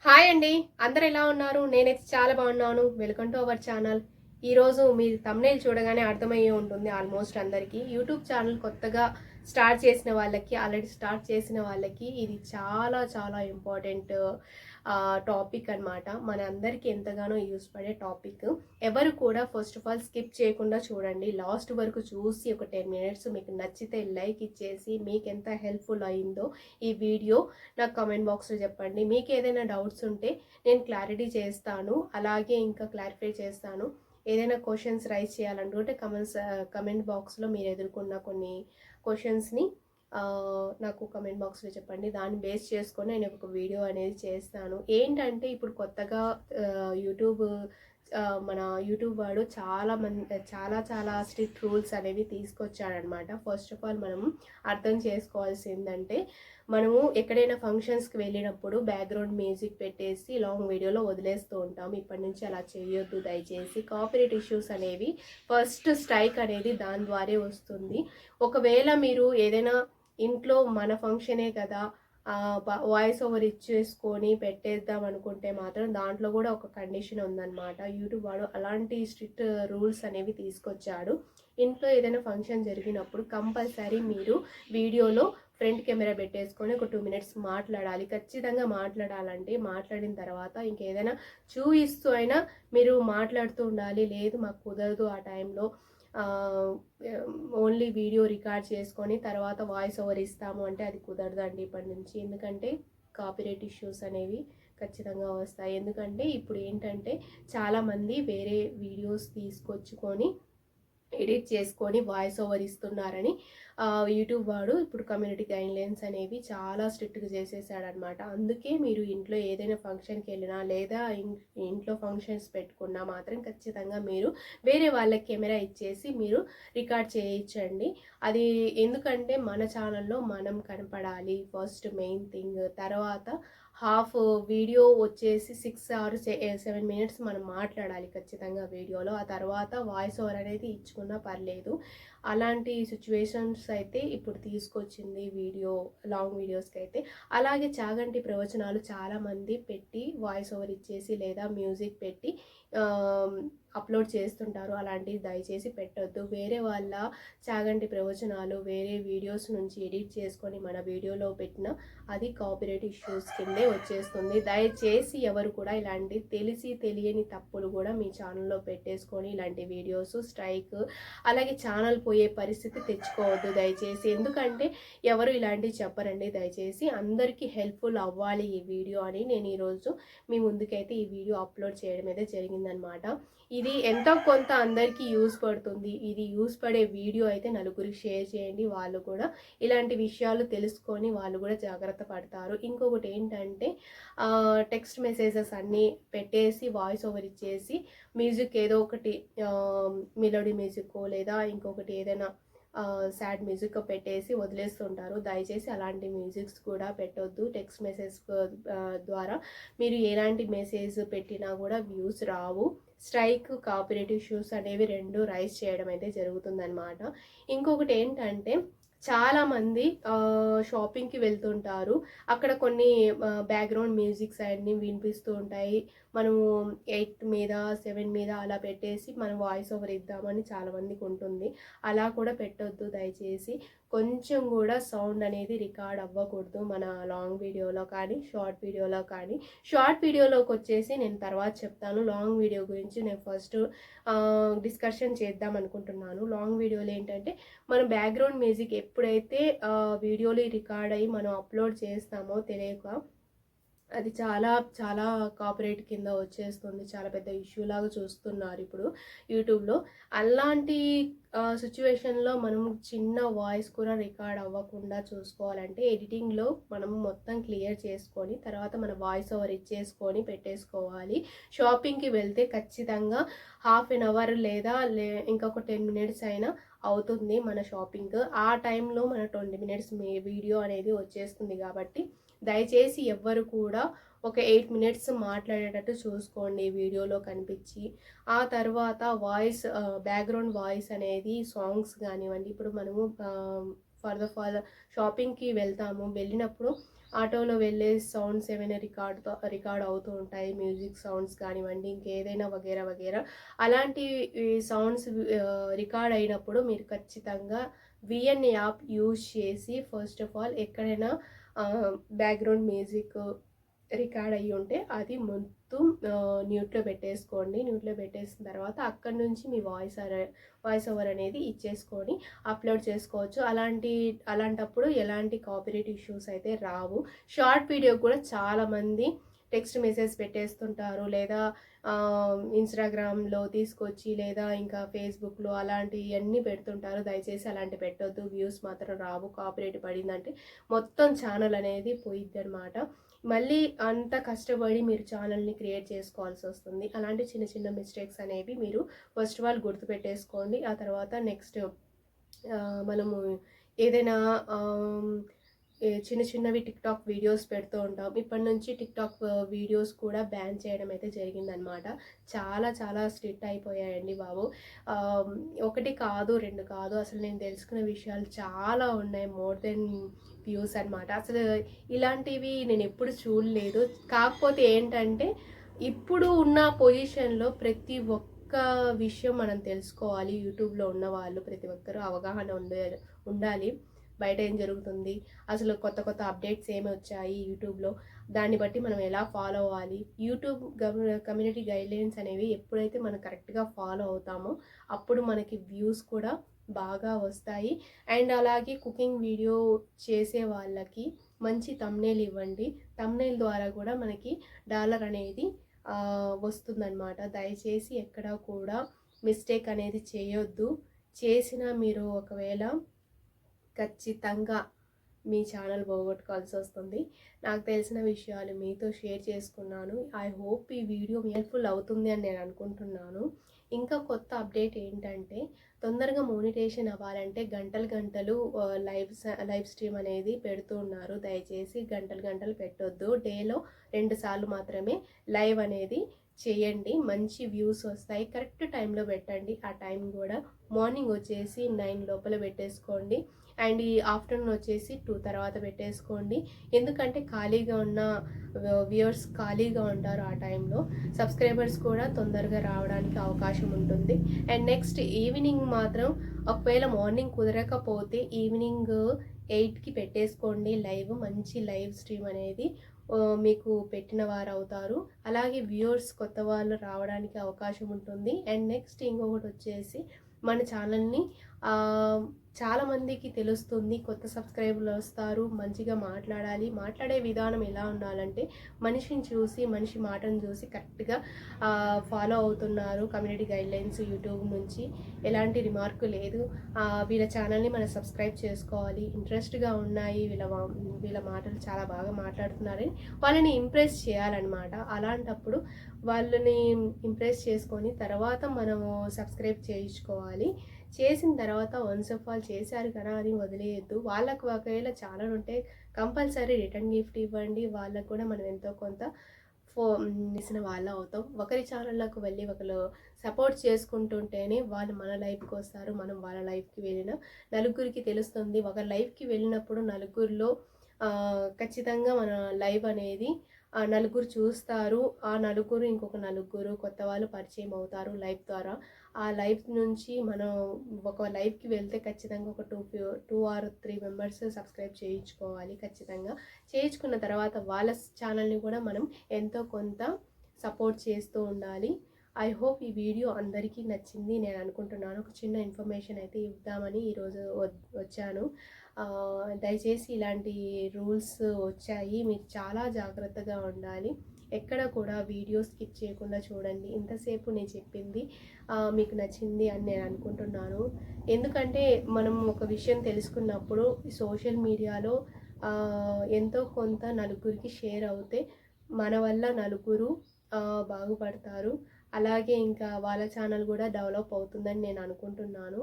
Hi అండి. అందరూ ఎలా ఉన్నారు? నేనైతే చాలా బాగున్నాను. Welcome to our channel. ఈరోజు మీరు థంబ్‌నెయిల్ చూడగానే అర్థమయ్యే ఉంటుంది ఆల్మోస్ట్ అందరికీ. యూట్యూబ్ ఛానల్ కొత్తగా స్టార్ట్ చేసిన వాళ్ళకి, ఆల్రెడీ స్టార్ట్ చేసిన వాళ్ళకి ఇది చాలా చాలా ఇంపార్టెంట్ టాపిక్ అన్నమాట. మన అందరికీ ఎంతగానో యూజ్ పడే టాపిక్. ఎవరు కూడా ఫస్ట్ ఆఫ్ ఆల్ స్కిప్ చేయకుండా చూడండి. లాస్ట్ వరకు చూసి ఒక 10 మినిట్స్ మీకు నచ్చితే లైక్ ఇచ్చేసి మీకెంత హెల్ప్‌ఫుల్ అయిందో ఈ వీడియో నాకు కామెంట్ బాక్స్లో చెప్పండి. మీకు ఏదైనా డౌట్స్ ఉంటే నేను క్లారిటీ చేస్తాను, అలాగే ఇంకా క్లారిఫై చేస్తాను. ఏదైనా క్వశ్చన్స్ రైజ్ చేయాలనుకుంటే కమెంట్ బాక్స్లో మీరు ఎదుర్కొన్న కొన్ని క్వశ్చన్స్ని నాకు కమెంట్ బాక్స్లో చెప్పండి. దాన్ని బేస్ చేసుకొని నేను ఒక వీడియో అనేది చేస్తాను. ఏంటంటే ఇప్పుడు కొత్తగా యూట్యూబ్ మన యూట్యూబ్ వాడు చాలా చాలా స్ట్రిక్ట్ రూల్స్ అనేవి తీసుకొచ్చాడనమాట. ఫస్ట్ ఆఫ్ ఆల్ మనం అర్థం చేసుకోవాల్సిందంటే, మనము ఎక్కడైనా ఫంక్షన్స్కి వెళ్ళినప్పుడు బ్యాక్గ్రౌండ్ మ్యూజిక్ పెట్టేసి లాంగ్ వీడియోలో వదిలేస్తూ ఉంటాం. ఇప్పటి నుంచి అలా చేయొద్దు దయచేసి. కాపీరైట్ ఇష్యూస్ అనేవి ఫస్ట్ స్ట్రైక్ అనేది దాని ద్వారా వస్తుంది. ఒకవేళ మీరు ఏదైనా ఇంట్లో మన ఫంక్షనే కదా, వాయిస్ ఓవర్ ఇచ్చేసుకొని పెట్టేద్దాం అనుకుంటే మాత్రం దాంట్లో కూడా ఒక కండిషన్ ఉందన్నమాట. యూట్యూబ్ వాడు అలాంటి స్ట్రిక్ట్ రూల్స్ అనేవి తీసుకొచ్చాడు. ఇంట్లో ఏదైనా ఫంక్షన్ జరిగినప్పుడు కంపల్సరీ మీరు వీడియోలో ఫ్రంట్ కెమెరా పెట్టేసుకొని ఒక 2 మినిట్స్ మాట్లాడాలి. ఖచ్చితంగా మాట్లాడాలంటే మాట్లాడిన తర్వాత ఇంకేదైనా చూపిస్తూ అయినా మీరు మాట్లాడుతూ ఉండాలి. లేదు మాకు కుదరదు ఆ టైంలో, ఓన్లీ వీడియో రికార్డ్ చేసుకొని తర్వాత వాయిస్ ఓవర్ ఇస్తాము అంటే అది కుదరదండి ఇప్పటి నుంచి. ఎందుకంటే కాపీరైట్ ఇష్యూస్ అనేవి ఖచ్చితంగా వస్తాయి. ఎందుకంటే ఇప్పుడు ఏంటంటే చాలామంది వేరే వీడియోస్ తీసుకొచ్చుకొని ఎడిట్ చేసుకొని వాయిస్ ఓవర్ ఇస్తున్నారని యూట్యూబ్ వాడు ఇప్పుడు కమ్యూనిటీ గైడ్లైన్స్ అనేవి చాలా స్ట్రిక్ట్గా చేసేసాడనమాట. అందుకే మీరు ఇంట్లో ఏదైనా ఫంక్షన్కి వెళ్ళినా లేదా ఇంట్లో ఫంక్షన్స్ పెట్టుకున్నా మాత్రం ఖచ్చితంగా మీరు వేరే వాళ్ళకి కెమెరా ఇచ్చేసి మీరు రికార్డ్ చేయించండి. అది ఎందుకంటే మన ఛానల్లో మనం కనపడాలి ఫస్ట్ మెయిన్ థింగ్. తర్వాత హాఫ్ వీడియో వచ్చేసి 6 ఆర్ 7 మినిట్స్ మనం మాట్లాడాలి ఖచ్చితంగా వీడియోలో. ఆ తర్వాత వాయిస్ ఓవర్ అనేది ఇచ్చుకున్నా పర్లేదు. అలాంటి సిచ్యువేషన్స్ అయితే ఇప్పుడు తీసుకొచ్చింది లాంగ్ వీడియోస్కి అయితే. అలాగే చాగంటి ప్రవచనాలు చాలామంది పెట్టి వాయిస్ ఓవర్ ఇచ్చేసి లేదా మ్యూజిక్ పెట్టి అప్లోడ్ చేస్తుంటారు. అలాంటివి దయచేసి పెట్టొద్దు. వేరే వాళ్ళ చాగంటి ప్రవచనాలు వేరే వీడియోస్ నుంచి ఎడిట్ చేసుకొని మన వీడియోలో పెట్టిన అది కాపీరైట్ ఇష్యూస్ కిందే వచ్చేస్తుంది. దయచేసి ఎవరు కూడా ఇలాంటి తెలియని తప్పులు కూడా మీ ఛానల్లో పెట్టేసుకొని ఇలాంటి వీడియోస్ స్ట్రైక్ అలాగే ఛానల్ పోయే పరిస్థితి తెచ్చుకోవద్దు దయచేసి. ఎందుకంటే ఎవరు ఇలాంటివి చెప్పరండి. దయచేసి అందరికీ హెల్ప్ఫుల్ అవ్వాలి ఈ వీడియో అని నేను ఈరోజు మీ ముందుకైతే ఈ వీడియో అప్లోడ్ చేయడం అయితే జరిగిందనమాట. ఇది ఎంతో కొంత అందరికీ యూజ్ పడుతుంది. ఇది యూజ్ పడే వీడియో అయితే నలుగురికి షేర్ చేయండి. వాళ్ళు కూడా ఇలాంటి విషయాలు తెలుసుకొని వాళ్ళు కూడా జాగ్రత్త పడతారు. ఇంకొకటి ఏంటంటే టెక్స్ట్ మెసేజెస్ అన్నీ పెట్టేసి వాయిస్ ఓవర్ ఇచ్చేసి మ్యూజిక్ ఏదో ఒకటి మెలోడీ మ్యూజిక్ లేదా ఇంకొకటి ఏదైనా సాడ్ మ్యూజిక్ పెట్టేసి వదిలేస్తుంటారు. దయచేసి అలాంటి మ్యూజిక్స్ కూడా పెట్టొద్దు. టెక్స్ట్ మెసేజ్ ద్వారా మీరు ఎలాంటి మెసేజ్ పెట్టినా కూడా వ్యూస్ రావు. స్ట్రైక్ కాపీరైట్ ఇష్యూస్ అనేవి రెండు రైజ్ చేయడం అయితే జరుగుతుందన్నమాట. ఇంకొకటి ఏంటంటే చాలామంది షాపింగ్కి వెళ్తుంటారు. అక్కడ కొన్ని బ్యాక్గ్రౌండ్ మ్యూజిక్స్ అన్నీ వినిపిస్తూ ఉంటాయి. మనము 8 మీద 7 మీద అలా పెట్టేసి మనం వాయిస్ ఓవర్ ఇద్దామని చాలామందికి ఉంటుంది. అలా కూడా పెట్టొద్దు దయచేసి. కొంచెం కూడా సౌండ్ అనేది రికార్డ్ అవ్వకూడదు మన లాంగ్ వీడియోలో కానీ షార్ట్ వీడియోలో కానీ. షార్ట్ వీడియోలోకి వచ్చేసి నేను తర్వాత చెప్తాను. లాంగ్ వీడియో గురించి నేను ఫస్ట్ డిస్కషన్ చేద్దాం అనుకుంటున్నాను. లాంగ్ వీడియోలో ఏంటంటే మనం బ్యాక్గ్రౌండ్ మ్యూజిక్ ఎప్పుడైతే వీడియోలో రికార్డ్ అయ్యి మనం అప్లోడ్ చేస్తామో తెలియక అది చాలా చాలా కాపీరైట్ కింద వచ్చేస్తుంది. చాలా పెద్ద ఇష్యూ లాగా చూస్తున్నారు ఇప్పుడు యూట్యూబ్లో. అలాంటి సిచ్యువేషన్లో మనం చిన్న వాయిస్ కూడా రికార్డ్ అవ్వకుండా చూసుకోవాలంటే ఎడిటింగ్లో మనం మొత్తం క్లియర్ చేసుకొని తర్వాత మన వాయిస్ ఓవర్ ఇచ్చేసుకొని పెట్టేసుకోవాలి. షాపింగ్కి వెళ్తే ఖచ్చితంగా హాఫ్ అన్ అవర్ లేదా ఇంకొక 10 మినిట్స్ అయినా అవుతుంది మన షాపింగ్. ఆ టైంలో మన 20 మినిట్స్ వీడియో అనేది వచ్చేస్తుంది. కాబట్టి దయచేసి ఎవ్వరు కూడా ఒక 8 మినిట్స్ మాట్లాడేటట్టు చూసుకోండి వీడియోలో కనిపించి. ఆ తర్వాత బ్యాక్గ్రౌండ్ వాయిస్ అనేది సాంగ్స్ కానివ్వండి. ఇప్పుడు మనము షాపింగ్కి వెళ్ళినప్పుడు ఆటోలో వెళ్ళే సౌండ్స్ ఏమైనా రికార్డ్ అవుతూ ఉంటాయి, మ్యూజిక్ సౌండ్స్ కానివ్వండి, ఇంకేదైనా వగేరా వగేరా అలాంటి సౌండ్స్ రికార్డ్ అయినప్పుడు మీరు ఖచ్చితంగా విఎన్ యాప్ యూజ్ చేసి ఫస్ట్ ఆఫ్ ఆల్ ఎక్కడైనా బ్యాక్గ్రౌండ్ మ్యూజిక్ రికార్డ్ అయ్యి ఉంటే అది మొత్తం న్యూట్లో పెట్టేసుకోండి. న్యూట్లో పెట్టేసిన తర్వాత అక్కడి నుంచి మీ వాయిస్ ఓవర్ అనేది ఇచ్చేసుకొని అప్లోడ్ చేసుకోవచ్చు. అలాంటప్పుడు ఎలాంటి కాపీరైట్ ఇష్యూస్ అయితే రావు. షార్ట్ వీడియో కూడా చాలామంది టెక్స్ట్ మెసేజ్ పెట్టేస్తుంటారు, లేదా ఇన్స్టాగ్రామ్లో తీసుకొచ్చి, లేదా ఇంకా ఫేస్బుక్లో అలాంటివన్నీ పెడుతుంటారు. దయచేసి అలాంటి పెట్టొద్దు, వ్యూస్ మాత్రం రావు. కాపీరైట్ పడిందంటే మొత్తం ఛానల్ అనేది పోయిద్ది అనమాట. మళ్ళీ అంత కష్టపడి మీరు ఛానల్ని క్రియేట్ చేసుకోవాల్సి వస్తుంది. అలాంటి చిన్న చిన్న మిస్టేక్స్ అనేవి మీరు ఫస్ట్ ఆఫ్ ఆల్ గుర్తుపెట్టేసుకోండి. ఆ తర్వాత నెక్స్ట్ మనము ఏదైనా చిన్న చిన్నవి టిక్టాక్ వీడియోస్ పెడుతూ ఉంటాం. ఇప్పటి నుంచి టిక్టాక్ వీడియోస్ కూడా బ్యాన్ చేయడం అయితే జరిగిందనమాట. చాలా చాలా స్ట్రిక్ట్ అయిపోయాయండి బాబు. ఒకటి కాదు, రెండు కాదు, అసలు నేను తెలుసుకున్న విషయాలు చాలా ఉన్నాయి. మోర్ దెన్ వ్యూస్ అనమాట. అసలు ఇలాంటివి నేను ఎప్పుడు చూడలేదు. కాకపోతే ఏంటంటే ఇప్పుడు ఉన్న పొజిషన్లో ప్రతి ఒక్క విషయం మనం తెలుసుకోవాలి. యూట్యూబ్లో ఉన్న వాళ్ళు ప్రతి ఒక్కరూ అవగాహన ఉండాలి. బయట ఏం జరుగుతుంది, అసలు కొత్త కొత్త అప్డేట్స్ ఏమి వచ్చాయి యూట్యూబ్లో, దాన్ని బట్టి మనం ఎలా ఫాలో అవ్వాలి. యూట్యూబ్ కమ్యూనిటీ గైడ్లైన్స్ అనేవి ఎప్పుడైతే మనం కరెక్ట్గా ఫాలో అవుతామో అప్పుడు మనకి వ్యూస్ కూడా బాగా వస్తాయి. అండ్ అలాగే కుకింగ్ వీడియో చేసే వాళ్ళకి మంచి థంబ్నెయిల్ ఇవ్వండి. థంబ్నెయిల్ ద్వారా కూడా మనకి డాలర్ అనేది వస్తుందన్నమాట. దయచేసి ఎక్కడ కూడా మిస్టేక్ అనేది చేయొద్దు. చేసిన మీరు ఒకవేళ ఖచ్చితంగా మీ ఛానల్ పోగొట్టుకోవాల్సి వస్తుంది. నాకు తెలిసిన విషయాలు మీతో షేర్ చేసుకున్నాను. ఐ హోప్ ఈ వీడియో హెల్ప్ఫుల్ అవుతుంది అని నేను అనుకుంటున్నాను. ఇంకా కొత్త అప్డేట్ ఏంటంటే తొందరగా మోనిటైజేషన్ అవ్వాలంటే గంటలు లైవ్ స్ట్రీమ్ అనేది పెడుతూ ఉన్నారు. దయచేసి గంటలు పెట్టొద్దు. డేలో 2 సార్లు మాత్రమే లైవ్ అనేది చేయండి. మంచి వ్యూస్ వస్తాయి. కరెక్ట్ టైంలో పెట్టండి. ఆ టైం కూడా మార్నింగ్ వచ్చేసి 9 లోపల పెట్టేసుకోండి. అండ్ ఈ ఆఫ్టర్నూన్ వచ్చేసి 2 తర్వాత పెట్టేసుకోండి. ఎందుకంటే ఖాళీగా ఉన్న వ్యూవర్స్ ఖాళీగా ఉంటారు ఆ టైంలో. సబ్స్క్రైబర్స్ కూడా తొందరగా రావడానికి అవకాశం ఉంటుంది. అండ్ నెక్స్ట్ ఈవినింగ్ మాత్రం ఒకవేళ మార్నింగ్ కుదరకపోతే ఈవినింగ్ 8కి పెట్టేసుకోండి లైవ్. మంచి లైవ్ స్ట్రీమ్ అనేది మీకు పెట్టిన వారు అవుతారు. అలాగే వ్యూవర్స్ కొత్త వాళ్ళు రావడానికి అవకాశం ఉంటుంది. అండ్ నెక్స్ట్ ఇంకొకటి వచ్చేసి మన ఛానల్ని చాలామందికి తెలుస్తుంది, కొత్త సబ్స్క్రైబర్లు వస్తారు. మంచిగా మాట్లాడాలి. మాట్లాడే విధానం ఎలా ఉండాలంటే మనిషిని చూసి, మనిషి మాటను చూసి కరెక్ట్గా ఫాలో అవుతున్నారు కమ్యూనిటీ గైడ్లైన్స్ యూట్యూబ్ నుంచి. ఎలాంటి రిమార్కు లేదు. వీళ్ళ ఛానల్ని మనం సబ్స్క్రైబ్ చేసుకోవాలి. ఇంట్రెస్ట్గా ఉన్నాయి, వీళ్ళ మాటలు చాలా బాగా మాట్లాడుతున్నారని వాళ్ళని ఇంప్రెస్ చేయాలన్నమాట. అలాంటప్పుడు వాళ్ళని ఇంప్రెస్ చేసుకొని తర్వాత మనము సబ్స్క్రైబ్ చేయించుకోవాలి. చేసిన తర్వాత వన్స్ ఆఫ్ ఆల్ చేశారు కదా అని వదిలేయద్దు. వాళ్ళకు ఒకవేళ ఛానల్ ఉంటే కంపల్సరీ రిటర్న్ గిఫ్ట్ ఇవ్వండి. వాళ్ళకు కూడా మనం ఎంతో కొంత ఇసిన వాళ్ళు అవుతాం. ఒకరి ఛానల్లోకి వెళ్ళి ఒకరు సపోర్ట్ చేసుకుంటుంటేనే వాళ్ళు మన లైఫ్కి వస్తారు. మనం వాళ్ళ లైఫ్కి వెళ్ళిన నలుగురికి తెలుస్తుంది. ఒకరి లైఫ్కి వెళ్ళినప్పుడు నలుగురిలో ఖచ్చితంగా మన లైవ్ అనేది నలుగురు చూస్తారు. ఆ నలుగురు ఇంకొక నలుగురు కొత్త వాళ్ళు పరిచయం అవుతారు లైవ్ ద్వారా. ఆ లైవ్ నుంచి మనం ఒక లైవ్కి వెళ్తే ఖచ్చితంగా ఒక 2 or 3 మెంబర్స్ సబ్స్క్రైబ్ చేయించుకోవాలి. ఖచ్చితంగా చేయించుకున్న తర్వాత వాళ్ళ ఛానల్ని కూడా మనం ఎంతో కొంత సపోర్ట్ చేస్తూ ఉండాలి. ఐ హోప్ ఈ వీడియో అందరికీ నచ్చింది నేను అనుకుంటున్నాను. ఒక చిన్న ఇన్ఫర్మేషన్ అయితే ఇద్దామని ఈరోజు వచ్చాను. దయచేసి ఇలాంటి రూల్స్ వచ్చాయి, మీరు చాలా జాగ్రత్తగా ఉండాలి. ఎక్కడ కూడా వీడియో స్కిప్ చేయకుండా చూడండి. ఇంతసేపు నేను చెప్పింది మీకు నచ్చింది అని నేను అనుకుంటున్నాను. ఎందుకంటే మనం ఒక విషయం తెలుసుకున్నప్పుడు సోషల్ మీడియాలో ఎంతో కొంత నలుగురికి షేర్ అవుతే మన వల్ల నలుగురు బాగుపడతారు. అలాగే ఇంకా వాళ్ళ ఛానల్ కూడా డెవలప్ అవుతుందని నేను అనుకుంటున్నాను.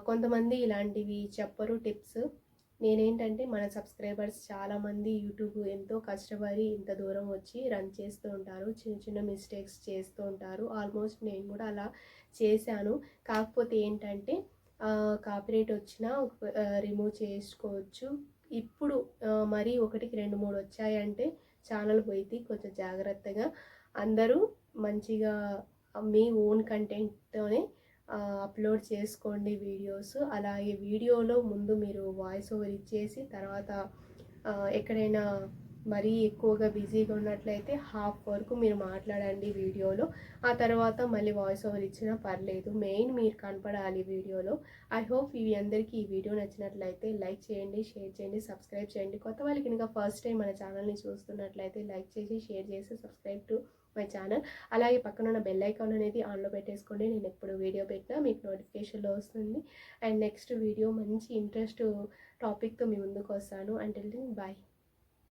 కొంతమంది ఇలాంటివి చెప్పరు టిప్స్. నేనేంటంటే మన సబ్స్క్రైబర్స్ చాలామంది యూట్యూబ్ ఎంతో కష్టపడి ఇంత దూరం వచ్చి రన్ చేస్తూ ఉంటారు. చిన్న చిన్న మిస్టేక్స్ చేస్తూ ఉంటారు. ఆల్మోస్ట్ నేను కూడా అలా చేశాను. కాకపోతే ఏంటంటే కాపీరైట్ వచ్చినా రిమూవ్ చేసుకోవచ్చు. ఇప్పుడు మరీ ఒకటికి 2, 3 వచ్చాయంటే ఛానల్ పోయింది. కొంచెం జాగ్రత్తగా అందరూ మంచిగా మీ ఓన్ కంటెంట్తోనే అప్లోడ్ చేసుకోండి వీడియోస్. అలాగే వీడియోలో ముందు మీరు వాయిస్ ఓవర్ ఇచ్చేసి తర్వాత ఎక్కడైనా మరీ ఎక్కువగా బిజీగా ఉన్నట్లయితే హాఫ్ వరకు మీరు మాట్లాడండి వీడియోలో. ఆ తర్వాత మళ్ళీ వాయిస్ ఓవర్ ఇచ్చినా పర్లేదు, మెయిన్ మీరు కనపడాలి వీడియోలో. ఐ హోప్ ఇవి అందరికీ ఈ వీడియో నచ్చినట్లయితే లైక్ చేయండి, షేర్ చేయండి, సబ్స్క్రైబ్ చేయండి. కొత్త వాళ్ళకి కనుక ఫస్ట్ టైం మన ఛానల్ని చూస్తున్నట్లయితే లైక్ చేసి షేర్ చేసి సబ్స్క్రైబ్ టు మై ఛానల్. అలాగే పక్కన ఉన్న బెల్ ఐకాన్ అనేది ఆన్లో పెట్టేసుకోండి. నేను ఎప్పుడు వీడియో పెట్టినా మీకు నోటిఫికేషన్లో వస్తుంది. అండ్ నెక్స్ట్ వీడియో మంచి ఇంట్రెస్ట్ టాపిక్తో మీ ముందుకు వస్తాను. Until then bye.